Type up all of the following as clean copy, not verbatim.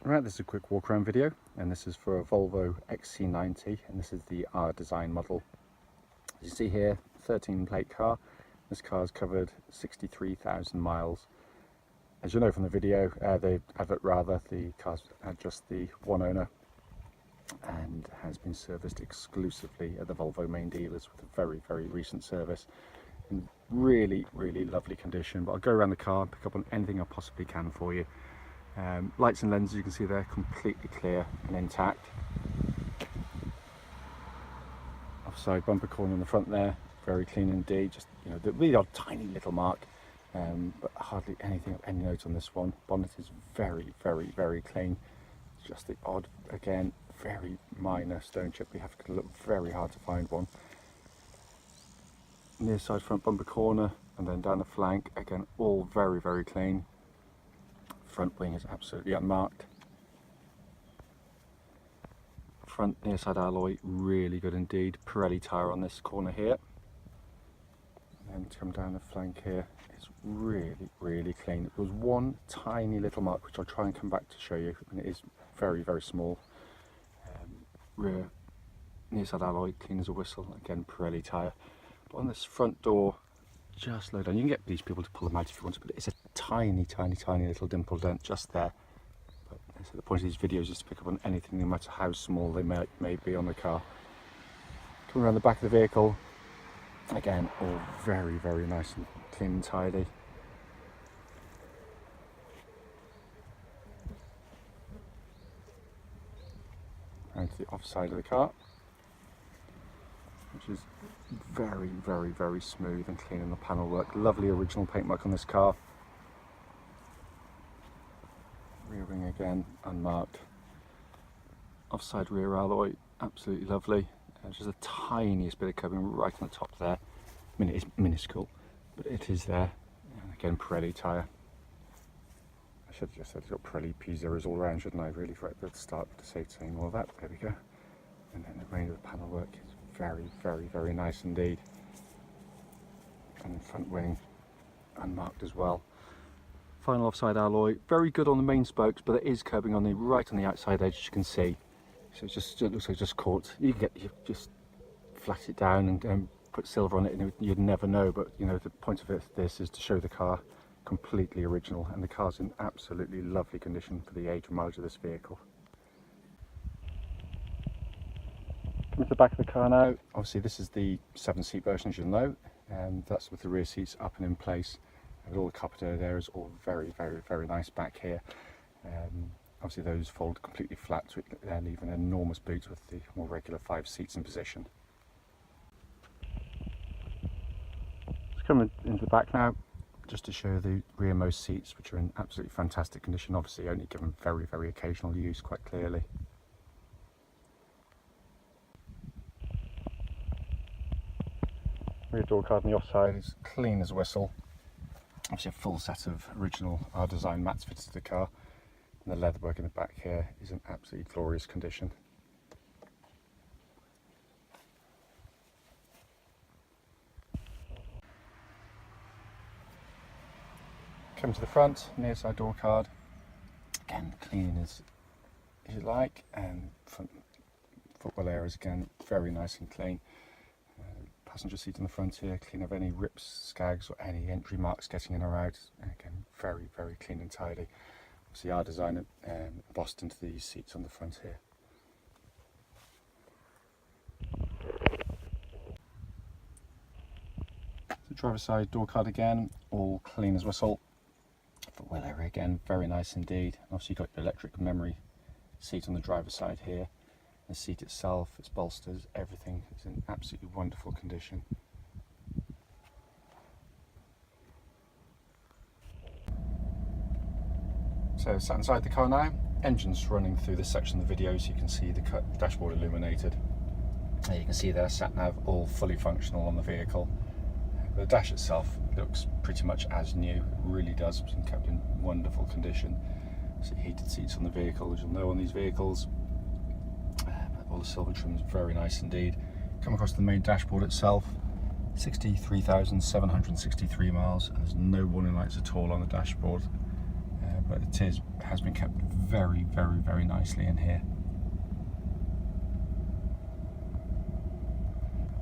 Right, this is a quick walk around video, and this is for a Volvo XC90, and this is the R design model. As you see here, 13 plate car. This car has covered 63,000 miles. As you know from the video, the advert rather, the car's had just the one owner and has been serviced exclusively at the Volvo main dealers with a very, very recent service. In really, really lovely condition, but I'll go around the car and pick up on anything I possibly can for you. Lights and lenses, you can see they're completely clear and intact. Offside bumper corner in the front there, very clean indeed. Just, you know, the really odd tiny little mark, but hardly anything of any note on this one. Bonnet is very, very, very clean. It's just the odd, again, very minor stone chip. We have to look very hard to find one. Near side front bumper corner, and then down the flank, again, all very, very clean. Front wing is absolutely unmarked. Front near side alloy, really good indeed. Pirelli tyre on this corner here. And then to come down the flank here, it's really, really clean. There was one tiny little mark, which I'll try and come back to show you, and it is very, very small. Rear near side alloy, clean as a whistle. Again, Pirelli tyre. But on this front door, just low down. You can get these people to pull them out if you want to, but it's a tiny, tiny, tiny little dimple dent just there. But so the point of these videos is to pick up on anything, no matter how small they may be on the car. Coming around the back of the vehicle, again, all very, very nice and clean and tidy. Around to the off side of the car, which is very, very, very smooth and clean in the panel work. Lovely original paint work on this car. Rear wing again, unmarked. Offside rear alloy, absolutely lovely. Just the tiniest bit of cubbing right on the top there. I mean, it is minuscule, but it is there. And again, Pirelli tyre. I should have just said it's got Pirelli P0s all around, shouldn't I, really, for at the start to save saying all that. There we go. And then the remainder of the panel work is very, very, very nice indeed. And front wing unmarked as well. Final offside alloy, very good on the main spokes, but there is curbing on the right on the outside edge, as you can see. So it looks like just caught. You just flat it down and put silver on it, and you'd never know. But you know, the point of this is to show the car completely original, and the car's in absolutely lovely condition for the age and mileage of this vehicle. With the back of the car now, obviously this is the 7-seat version, as you'll know, and that's with the rear seats up and in place, with all the carpeted areas, all very, very, very nice back here. Obviously those fold completely flat, so they leave an enormous boot with the more regular 5 seats in position. Just coming into the back now, just to show the rearmost seats, which are in absolutely fantastic condition, obviously only given very, very occasional use, quite clearly. Rear door card on the offside is clean as a whistle. Obviously a full set of original R design mats fitted to the car, and the leatherwork in the back here is in absolutely glorious condition. Come to the front, near side door card, again clean as you like, and front footwell areas again very nice and clean. Passenger seat in the front here, clean of any rips, skags or any entry marks getting in or out. Again, very, very clean and tidy. Obviously our design embossed into these seats on the front here. The driver's side door card again, all clean as whistle. Footwell area again, very nice indeed. Obviously you've got your electric memory seat on the driver's side here. The seat itself, its bolsters, everything is in absolutely wonderful condition. So sat inside the car now, engine's running through this section of the video, so you can see the dashboard illuminated. You can see there sat nav all fully functional on the vehicle. The dash itself looks pretty much as new, it really does, it's been kept in wonderful condition. So heated seats on the vehicle, as you'll know on these vehicles. All the silver trim is very nice indeed. Come across to the main dashboard itself, 63,763 miles, and there's no warning lights at all on the dashboard. but has been kept very, very, very nicely in here.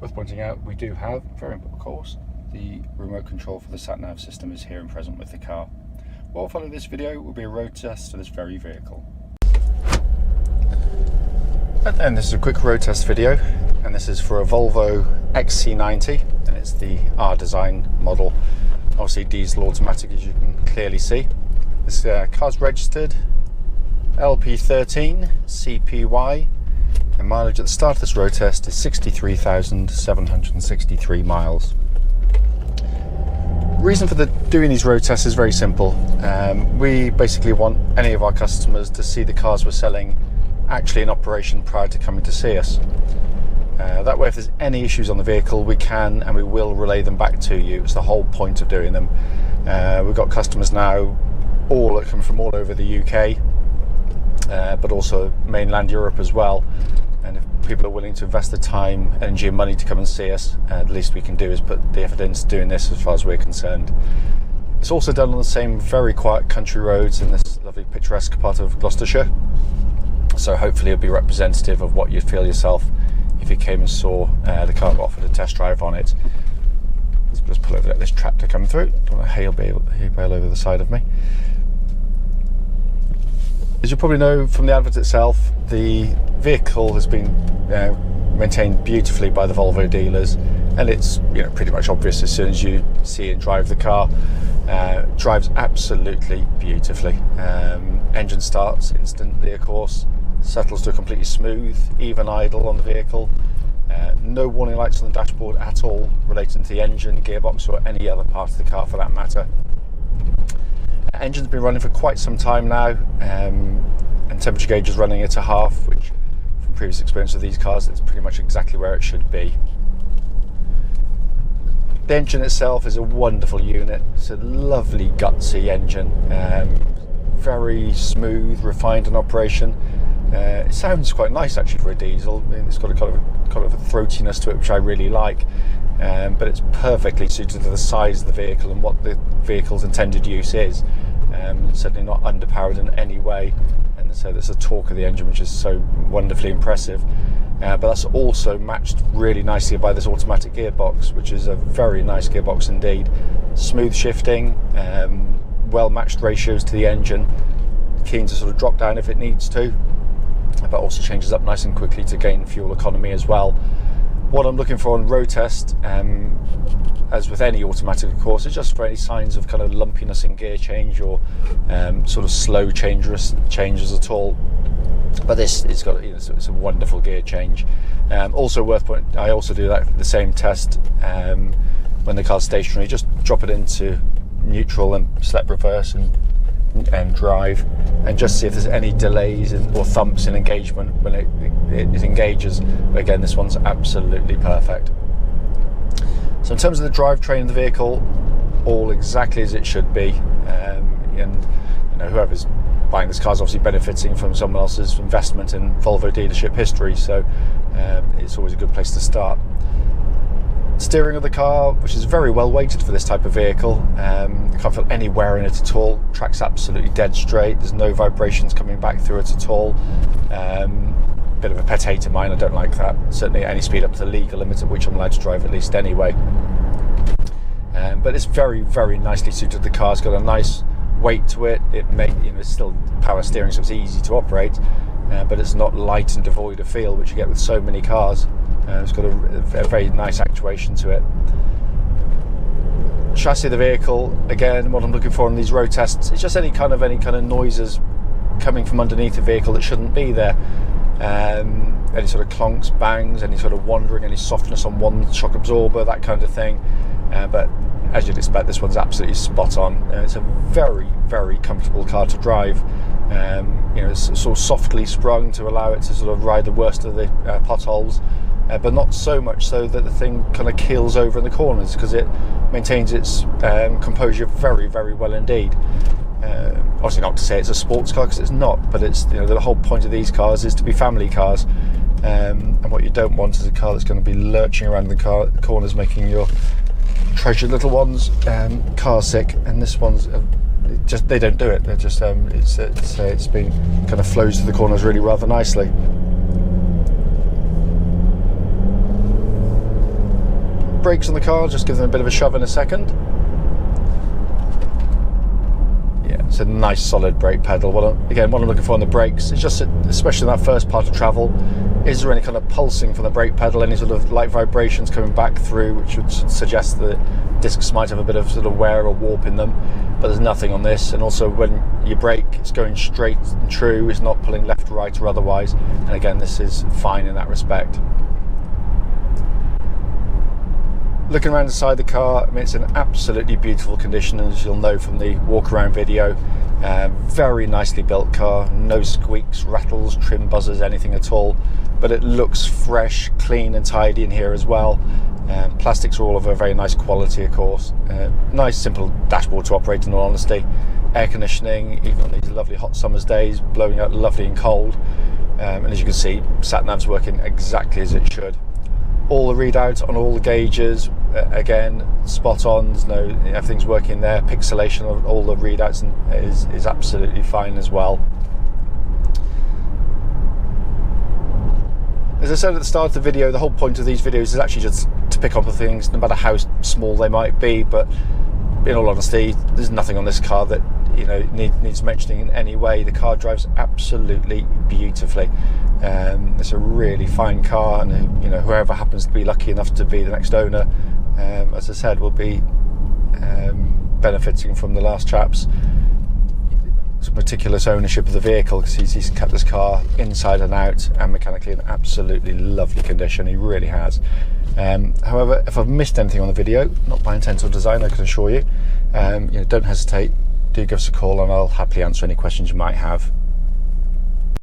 Worth pointing out, we do have, very important of course, the remote control for the sat-nav system is here and present with the car. What will follow this video will be a road test for this very vehicle. And this is a quick road test video, and this is for a Volvo XC90, and it's the R design model, obviously diesel automatic, as you can clearly see. This car's registered LP13CPY, and mileage at the start of this road test is 63,763 miles. Reason for doing these road tests is very simple. We basically want any of our customers to see the cars we're selling actually in operation prior to coming to see us. That way, if there's any issues on the vehicle, we can and we will relay them back to you. It's the whole point of doing them. We've got customers now all that come from all over the UK, but also mainland Europe as well. And if people are willing to invest the time, energy and money to come and see us, the least we can do is put the effort into doing this as far as we're concerned. It's also done on the same very quiet country roads in this lovely picturesque part of Gloucestershire. So hopefully it'll be representative of what you'd feel yourself if you came and saw the car, offered a test drive on it. Let's just pull over, let this tractor come through. Don't want a hay bale over the side of me. As you probably know from the advert itself, the vehicle has been maintained beautifully by the Volvo dealers, and it's pretty much obvious as soon as you see and drive the car. Drives absolutely beautifully. Engine starts instantly, of course. Settles to a completely smooth, even idle on the vehicle. No warning lights on the dashboard at all relating to the engine, gearbox or any other part of the car for that matter. Engine's been running for quite some time now, and temperature gauge is running at a half, which from previous experience with these cars, it's pretty much exactly where it should be. The engine itself is a wonderful unit. It's a lovely gutsy engine, very smooth, refined in operation. It sounds quite nice actually for a diesel. I mean, it's got a kind of a throatiness to it, which I really like, but it's perfectly suited to the size of the vehicle and what the vehicle's intended use is. Certainly not underpowered in any way, and so there's the torque of the engine, which is so wonderfully impressive. But that's also matched really nicely by this automatic gearbox, which is a very nice gearbox indeed. Smooth shifting, well matched ratios to the engine, keen to sort of drop down if it needs to, but also changes up nice and quickly to gain fuel economy as well. What I'm looking for on road test, as with any automatic of course, is just for any signs of kind of lumpiness in gear change or sort of slow changes at all. But this, it's a wonderful gear change. Also worth pointing, I also do the same test when the car's stationary. Just drop it into neutral and select reverse and drive, and just see if there's any delays or thumps in engagement when it engages. Again, this one's absolutely perfect. So in terms of the drivetrain of the vehicle, all exactly as it should be, and whoever's buying this car is obviously benefiting from someone else's investment in Volvo dealership history, so it's always a good place to start. Steering of the car, which is very well weighted for this type of vehicle, you can't feel any wear in it at all. Track's absolutely dead straight, there's no vibrations coming back through it at all. Bit of a pet hate of mine, I don't like that. Certainly any speed up to the legal limit at which I'm allowed to drive at least anyway. But it's very, very nicely suited. The car's got a nice weight to it. It's still power steering, so it's easy to operate, but it's not light and devoid of feel, which you get with so many cars. It's got a very nice actuation to it. Chassis of the vehicle, again, what I'm looking for in these road tests is just any kind of noises coming from underneath the vehicle that shouldn't be there. Any sort of clonks, bangs, any sort of wandering, any softness on one shock absorber, that kind of thing. But as you'd expect, this one's absolutely spot on. It's a very, very comfortable car to drive. It's sort of softly sprung to allow it to sort of ride the worst of the potholes, but not so much so that the thing kind of keels over in the corners, because it maintains its composure very, very well indeed. Obviously not to say it's a sports car, because it's not, but it's the whole point of these cars is to be family cars, and what you don't want is a car that's going to be lurching around the corners, making your treasured little ones car sick. And this one's they don't do it. They're just it's been kind of flows through the corners really rather nicely. Brakes on the car, just give them a bit of a shove in a second. Yeah, it's a nice solid brake pedal. What I'm looking for on the brakes is just, especially in that first part of travel, is there any kind of pulsing from the brake pedal, any sort of light vibrations coming back through, which would suggest that discs might have a bit of sort of wear or warp in them, but there's nothing on this. And also when you brake, it's going straight and true, it's not pulling left, right or otherwise, and again, this is fine in that respect. Looking around inside the car, I mean, it's in absolutely beautiful condition, as you'll know from the walk around video. Very nicely built car, no squeaks, rattles, trim buzzers, anything at all, but it looks fresh, clean and tidy in here as well. Plastics are all of a very nice quality, of course. Nice simple dashboard to operate, in all honesty. Air conditioning, even on these lovely hot summer's days, blowing out lovely and cold. And as you can see, sat-nav's working exactly as it should. All the readouts on all the gauges, again, spot on. Everything's working there. Pixelation of all the readouts is absolutely fine as well. As I said at the start of the video, the whole point of these videos is actually just to pick up on things, no matter how small they might be. But in all honesty, there's nothing on this car that needs mentioning in any way. The car drives absolutely beautifully. It's a really fine car, and whoever happens to be lucky enough to be the next owner, as I said, will be benefiting from the last chap's meticulous ownership of the vehicle, because he's kept this car inside and out and mechanically in absolutely lovely condition. He really has. However, if I've missed anything on the video, not by intent or design, I can assure you, don't hesitate, do give us a call and I'll happily answer any questions you might have.